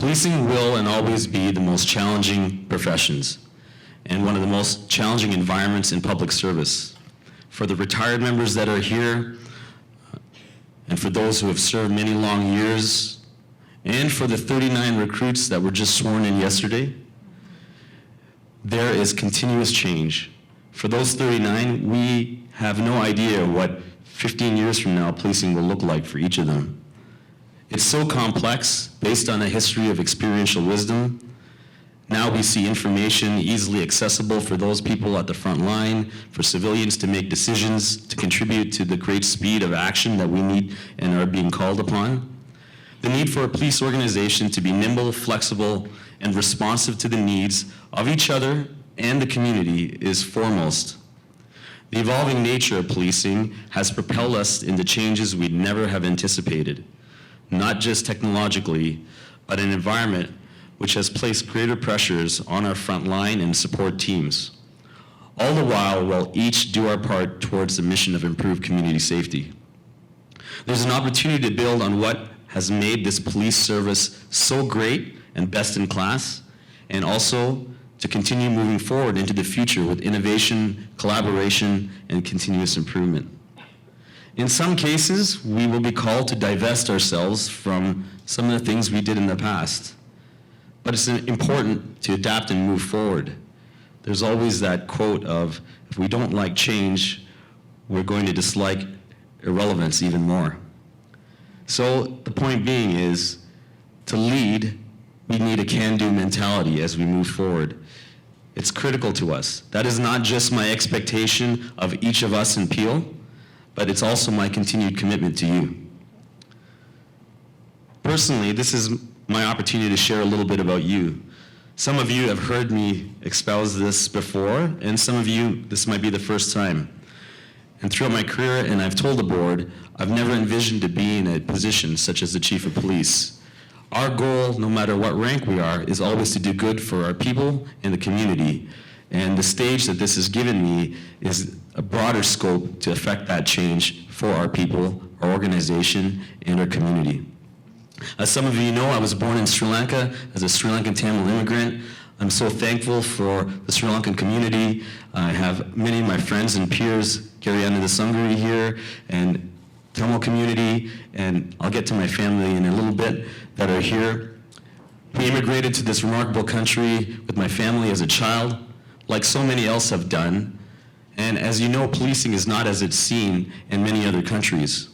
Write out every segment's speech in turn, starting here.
Policing will and always be the most challenging professions and one of the most challenging environments in public service. For the retired members that are here, and for those who have served many long years, and for the 39 recruits that were just sworn in yesterday, there is continuous change. For those 39, we have no idea what 15 years from now policing will look like for each of them. It's so complex, based on a history of experiential wisdom. Now we see information easily accessible for those people at the front line, for civilians to make decisions, to contribute to the great speed of action that we need and are being called upon. The need for a police organization to be nimble, flexible, and responsive to the needs of each other and the community is foremost. The evolving nature of policing has propelled us into changes we'd never have anticipated, not just technologically, but an environment which has placed greater pressures on our front line and support teams. All the while, we'll each do our part towards the mission of improved community safety. There's an opportunity to build on what has made this police service so great and best in class, and also to continue moving forward into the future with innovation, collaboration, and continuous improvement. In some cases, we will be called to divest ourselves from some of the things we did in the past. But it's important to adapt and move forward. There's always that quote of, if we don't like change, we're going to dislike irrelevance even more. So the point being is, to lead, we need a can-do mentality as we move forward. It's critical to us. That is not just my expectation of each of us in Peel, but it's also my continued commitment to you. Personally, this is my opportunity to share a little bit about you. Some of you have heard me espouse this before, and some of you, this might be the first time. And throughout my career, and I've told the board, I've never envisioned to be in a position such as the Chief of Police. Our goal, no matter what rank we are, is always to do good for our people and the community. And the stage that this has given me is a broader scope to affect that change for our people, our organization, and our community. As some of you know, I was born in Sri Lanka as a Sri Lankan Tamil immigrant. I'm so thankful for the Sri Lankan community. I have many of my friends and peers, Gariana the Sangari here, and Tamil community, and I'll get to my family in a little bit, that are here. We immigrated to this remarkable country with my family as a child, like so many else have done. And as you know, policing is not as it's seen in many other countries.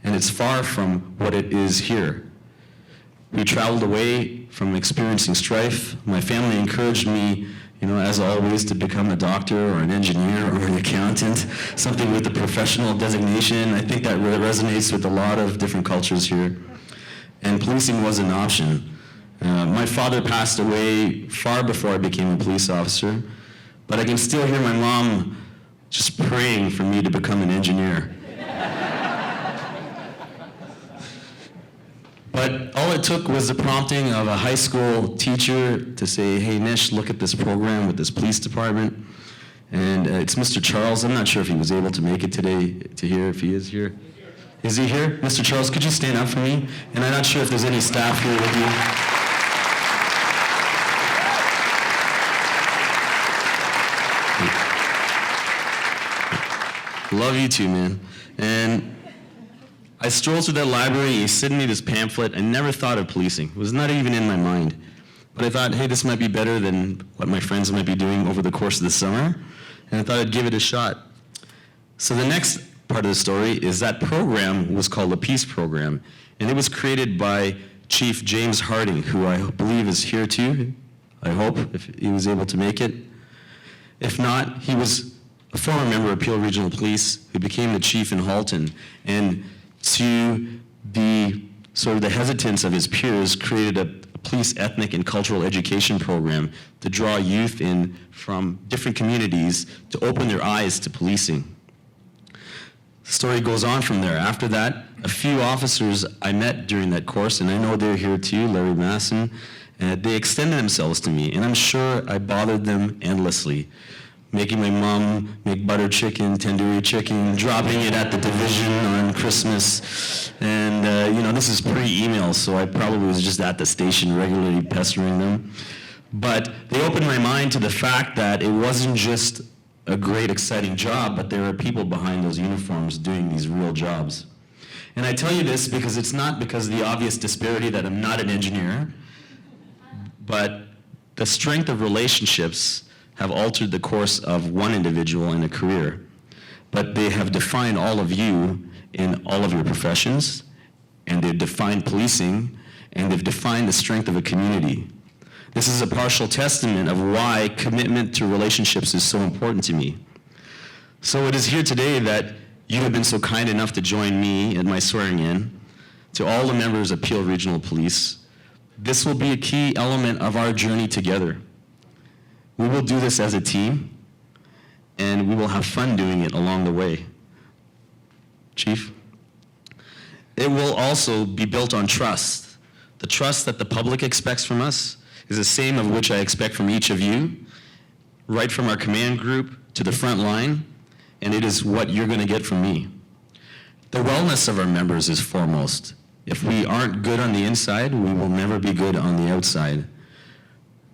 And it's far from what it is here. We traveled away from experiencing strife. My family encouraged me, as always, to become a doctor or an engineer or an accountant, something with a professional designation. I think that resonates with a lot of different cultures here. And policing was an option. My father passed away far before I became a police officer, but I can still hear my mom just praying for me to become an engineer. But all it took was the prompting of a high school teacher to say, hey, Nish, look at this program with this police department. And it's Mr. Charles. I'm not sure if he was able to make it today to hear, if he is here. Is he here? Mr. Charles, could you stand up for me? And I'm not sure if there's any staff here with you. Love you too, man. And I strolled through that library, he sent me this pamphlet. I never thought of policing. It was not even in my mind. But I thought, hey, this might be better than what my friends might be doing over the course of the summer. And I thought I'd give it a shot. So the next part of the story is that program was called the Peace Program. And it was created by Chief James Harding, who I believe is here too. I hope, if he was able to make it. If not, he was a former member of Peel Regional Police who became the chief in Halton. And to the sort of the hesitance of his peers, created a police ethnic and cultural education program to draw youth in from different communities to open their eyes to policing. The story goes on from there. After that, a few officers I met during that course, and I know they're here too, Larry Masson, they extended themselves to me, and I'm sure I bothered them endlessly. making my mom make butter chicken, tandoori chicken, dropping it at the division on Christmas. And, this is pre-email, so I probably was just at the station regularly pestering them. But they opened my mind to the fact that it wasn't just a great, exciting job, but there are people behind those uniforms doing these real jobs. And I tell you this because it's not because of the obvious disparity that I'm not an engineer, but the strength of relationships have altered the course of one individual in a career, but they have defined all of you in all of your professions, and they've defined policing, and they've defined the strength of a community. This is a partial testament of why commitment to relationships is so important to me. So it is here today that you have been so kind enough to join me in my swearing in. To all the members of Peel Regional Police, this will be a key element of our journey together. We will do this as a team, and we will have fun doing it along the way. Chief? It will also be built on trust. The trust that the public expects from us is the same of which I expect from each of you, right from our command group to the front line, and it is what you're going to get from me. The wellness of our members is foremost. If we aren't good on the inside, we will never be good on the outside.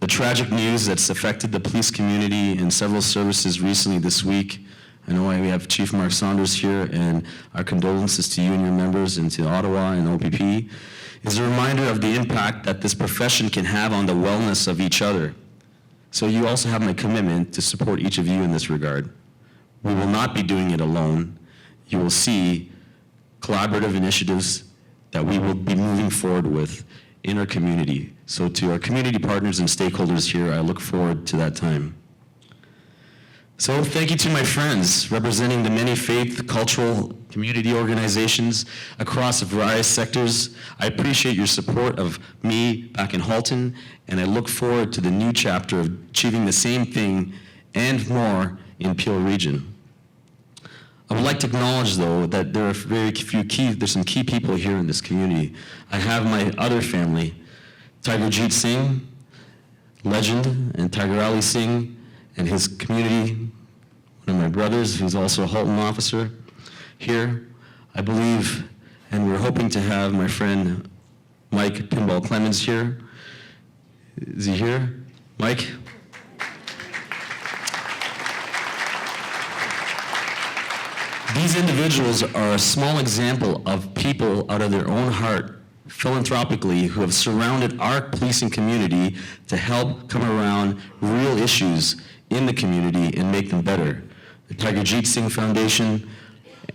The tragic news that's affected the police community in several services recently this week, I know we have Chief Mark Saunders here, and our condolences to you and your members and to Ottawa and OPP, is a reminder of the impact that this profession can have on the wellness of each other. So you also have my commitment to support each of you in this regard. We will not be doing it alone. You will see collaborative initiatives that we will be moving forward with in our community. So to our community partners and stakeholders here, I look forward to that time. So thank you to my friends representing the many faith, cultural, community organizations across various sectors. I appreciate your support of me back in Halton, and I look forward to the new chapter of achieving the same thing and more in Peel Region. I would like to acknowledge, though, that there are there's some key people here in this community. I have my other family, Tigerjeet Singh, legend, and Tiger Ali Singh, and his community, one of my brothers, who's also a Halton officer here. I believe, and we're hoping to have my friend Mike Pinball Clemens here. Is he here? Mike? These individuals are a small example of people out of their own heart, philanthropically, who have surrounded our policing community to help come around real issues in the community and make them better. The Tigerjeet Singh Foundation,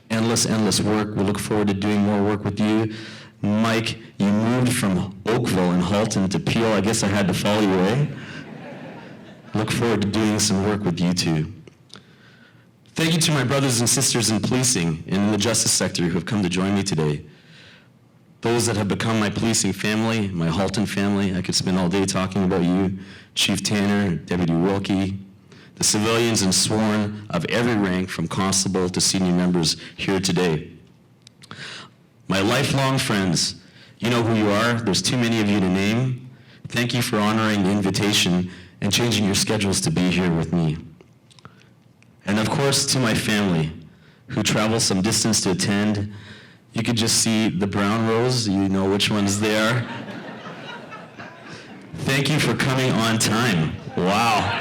endless work. We look forward to doing more work with you. Mike, you moved from Oakville and Halton to Peel. I guess I had to follow you away. Look forward to doing some work with you too. Thank you to my brothers and sisters in policing and in the justice sector who have come to join me today. Those that have become my policing family, my Halton family. I could spend all day talking about you. Chief Tanner, Deputy Wilkie, the civilians and sworn of every rank from constable to senior members here today. My lifelong friends, you know who you are. There's too many of you to name. Thank you for honoring the invitation and changing your schedules to be here with me. And of course, to my family, who travel some distance to attend. You could just see the brown rows. You know which ones they are. Thank you for coming on time. Wow.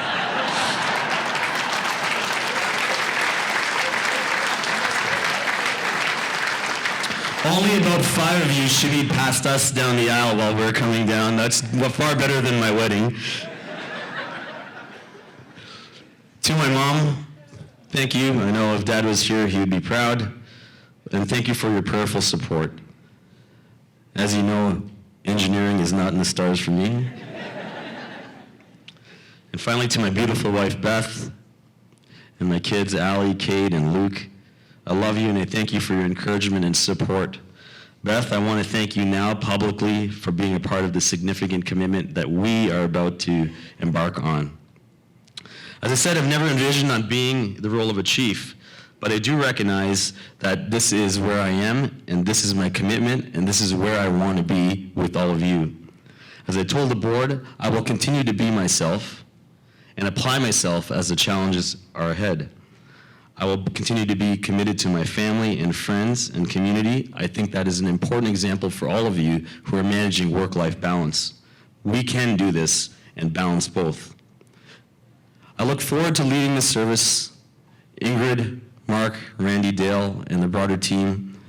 Only about 5 of you shimmied past us down the aisle while we're coming down. That's far better than my wedding. To my mom, thank you. I know if Dad was here, he would be proud. And thank you for your prayerful support. As you know, engineering is not in the stars for me. And finally, to my beautiful wife, Beth, and my kids, Allie, Cade, and Luke, I love you and I thank you for your encouragement and support. Beth, I want to thank you now publicly for being a part of the significant commitment that we are about to embark on. As I said, I've never envisioned on being the role of a chief, but I do recognize that this is where I am, and this is my commitment, and this is where I want to be with all of you. As I told the board, I will continue to be myself, and apply myself as the challenges are ahead. I will continue to be committed to my family and friends and community. I think that is an important example for all of you who are managing work-life balance. We can do this and balance both. I look forward to leading this service. Ingrid, Mark, Randy, Dale, and the broader team,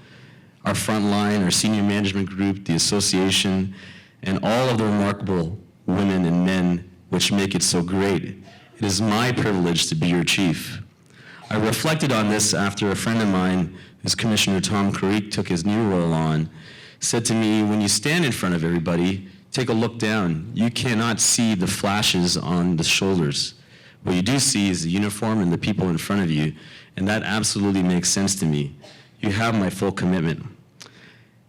our front line, our senior management group, the association, and all of the remarkable women and men which make it so great. It is my privilege to be your chief. I reflected on this after a friend of mine, who's Commissioner Tom Carrique took his new role on, said to me, when you stand in front of everybody, take a look down. You cannot see the flashes on the shoulders. What you do see is the uniform and the people in front of you, and that absolutely makes sense to me. You have my full commitment.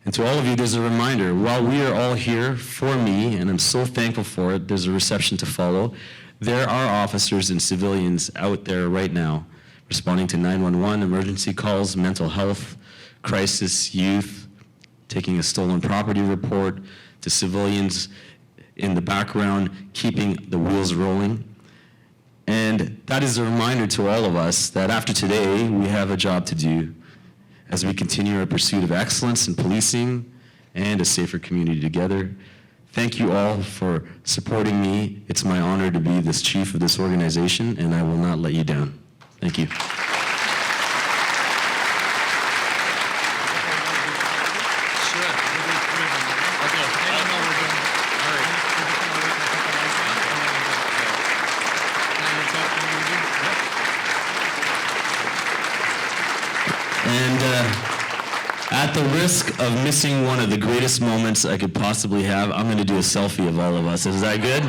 And to all of you, there's a reminder, while we are all here for me, and I'm so thankful for it, there's a reception to follow, there are officers and civilians out there right now responding to 911, emergency calls, mental health, crisis, youth, taking a stolen property report, to civilians in the background, keeping the wheels rolling. And that is a reminder to all of us that after today, we have a job to do as we continue our pursuit of excellence in policing and a safer community together. Thank you all for supporting me. It's my honor to be this chief of this organization, and I will not let you down. Thank you. And at the risk of missing one of the greatest moments I could possibly have, I'm going to do a selfie of all of us. Is that good?